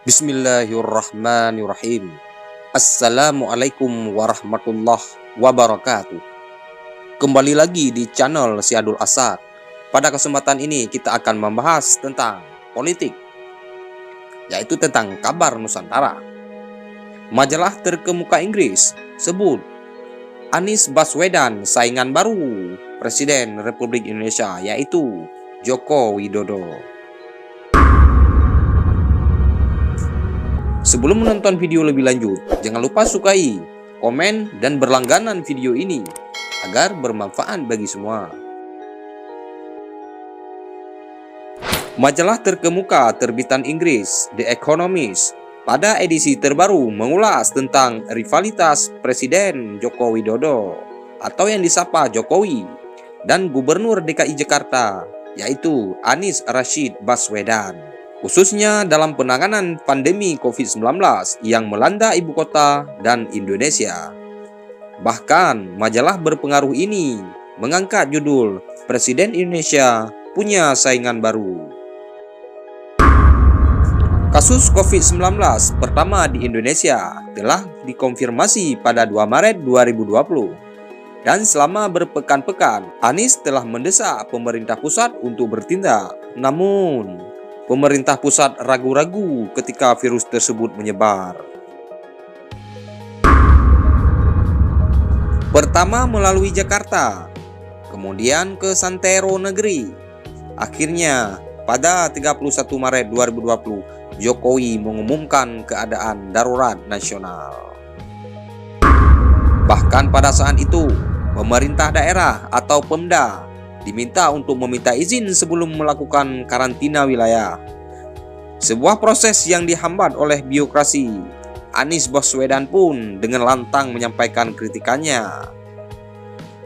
Bismillahirrahmanirrahim. Assalamualaikum warahmatullahi wabarakatuh. Kembali lagi di channel Syadul Asad. Pada kesempatan ini kita akan membahas tentang politik, yaitu tentang kabar Nusantara. Majalah terkemuka Inggris sebut Anies Baswedan saingan baru Presiden Republik Indonesia, yaitu Joko Widodo. Sebelum menonton video lebih lanjut, jangan lupa sukai, komen, dan berlangganan video ini agar bermanfaat bagi semua. Majalah terkemuka terbitan Inggris, The Economist, pada edisi terbaru mengulas tentang rivalitas Presiden Joko Widodo atau yang disapa Jokowi dan Gubernur DKI Jakarta, yaitu Anies Rashid Baswedan, khususnya dalam penanganan pandemi COVID-19 yang melanda ibu kota dan Indonesia. Bahkan majalah berpengaruh ini mengangkat judul Presiden Indonesia punya saingan baru. Kasus COVID-19 pertama di Indonesia telah dikonfirmasi pada 2 Maret 2020. Dan selama berpekan-pekan, Anies telah mendesak pemerintah pusat untuk bertindak. Namun, pemerintah pusat ragu-ragu ketika virus tersebut menyebar. Pertama melalui Jakarta, kemudian ke Santero Negeri. Akhirnya, pada 31 Maret 2020, Jokowi mengumumkan keadaan darurat nasional. Bahkan pada saat itu, pemerintah daerah atau Pemda diminta untuk meminta izin sebelum melakukan karantina wilayah. Sebuah proses yang dihambat oleh birokrasi. Anies Baswedan pun dengan lantang menyampaikan kritikannya.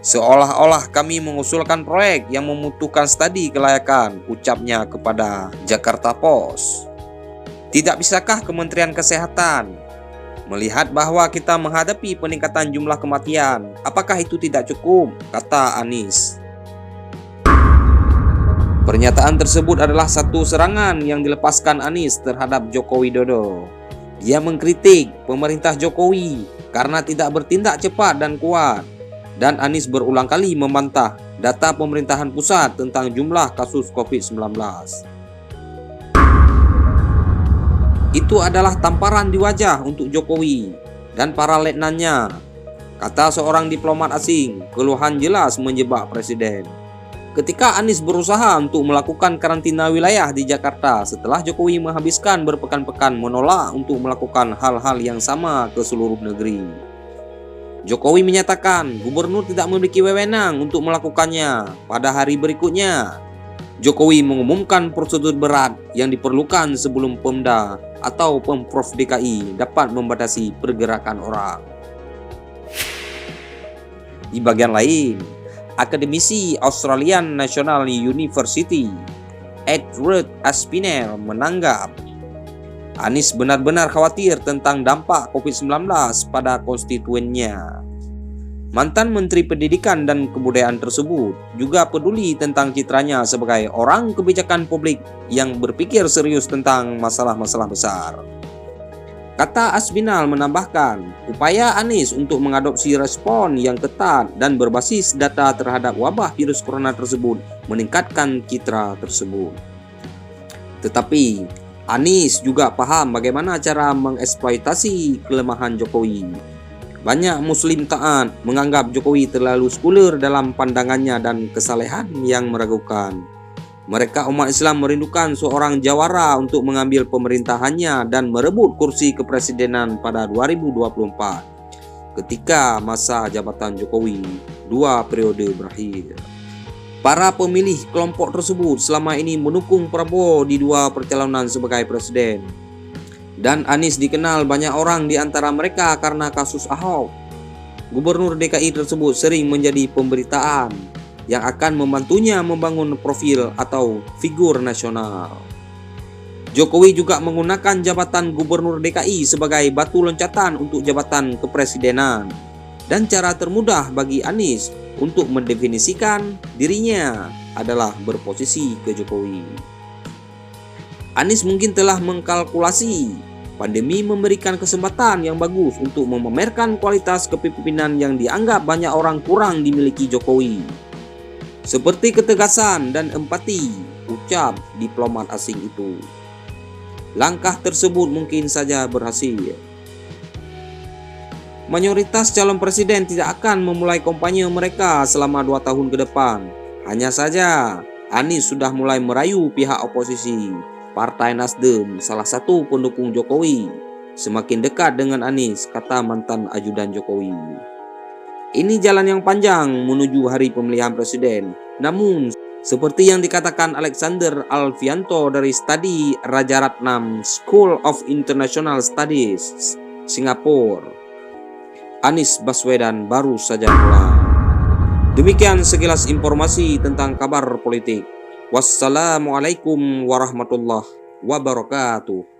Seolah-olah kami mengusulkan proyek yang membutuhkan studi kelayakan, ucapnya kepada Jakarta Post. Tidak bisakah Kementerian Kesehatan melihat bahwa kita menghadapi peningkatan jumlah kematian? Apakah itu tidak cukup? Kata Anies. Pernyataan tersebut adalah satu serangan yang dilepaskan Anies terhadap Joko Widodo. Dia mengkritik pemerintah Jokowi karena tidak bertindak cepat dan kuat. Dan Anies berulang kali membantah data pemerintahan pusat tentang jumlah kasus COVID-19. Itu adalah tamparan di wajah untuk Jokowi dan para letnannya, kata seorang diplomat asing. Keluhan jelas menjebak presiden. Ketika Anies berusaha untuk melakukan karantina wilayah di Jakarta setelah Jokowi menghabiskan berpekan-pekan menolak untuk melakukan hal-hal yang sama ke seluruh negeri. Jokowi menyatakan gubernur tidak memiliki wewenang untuk melakukannya. Pada hari berikutnya, Jokowi mengumumkan prosedur berat yang diperlukan sebelum Pemda atau Pemprov DKI dapat membatasi pergerakan orang. Di bagian lain, akademisi Australian National University, Edward Aspinall, menanggap Anies benar-benar khawatir tentang dampak COVID-19 pada konstituennya. Mantan Menteri Pendidikan dan Kebudayaan tersebut juga peduli tentang citranya sebagai orang kebijakan publik yang berpikir serius tentang masalah-masalah besar. Kata Aspinall menambahkan, upaya Anies untuk mengadopsi respon yang ketat dan berbasis data terhadap wabah virus corona tersebut meningkatkan citra tersebut. Tetapi, Anies juga paham bagaimana cara mengeksploitasi kelemahan Jokowi. Banyak Muslim taat menganggap Jokowi terlalu sekuler dalam pandangannya dan kesalehan yang meragukan. Mereka umat Islam merindukan seorang jawara untuk mengambil pemerintahannya dan merebut kursi kepresidenan pada 2024 ketika masa jabatan Jokowi 2 periode berakhir. Para pemilih kelompok tersebut selama ini mendukung Prabowo di 2 percalonan sebagai presiden. Dan Anies dikenal banyak orang di antara mereka karena kasus Ahok. Gubernur DKI tersebut sering menjadi pemberitaan yang akan membantunya membangun profil atau figur nasional. Jokowi juga menggunakan jabatan Gubernur DKI sebagai batu loncatan untuk jabatan kepresidenan. Dan cara termudah bagi Anies untuk mendefinisikan dirinya adalah berposisi ke Jokowi. Anies mungkin telah mengkalkulasi Pandemi memberikan kesempatan yang bagus untuk memamerkan kualitas kepemimpinan yang dianggap banyak orang kurang dimiliki Jokowi. Seperti ketegasan dan empati, ucap diplomat asing itu. Langkah tersebut mungkin saja berhasil. Mayoritas calon presiden tidak akan memulai kampanye mereka selama 2 tahun ke depan. Hanya saja, Anies sudah mulai merayu pihak oposisi. Partai Nasdem, salah satu pendukung Jokowi, semakin dekat dengan Anies, kata mantan ajudan Jokowi. Ini jalan yang panjang menuju hari pemilihan presiden. Namun, seperti yang dikatakan Alexander Alfianto dari Studi Rajaratnam School of International Studies, Singapura, Anies Baswedan baru saja mulai. Demikian sekilas informasi tentang kabar politik. Wassalamualaikum warahmatullahi wabarakatuh.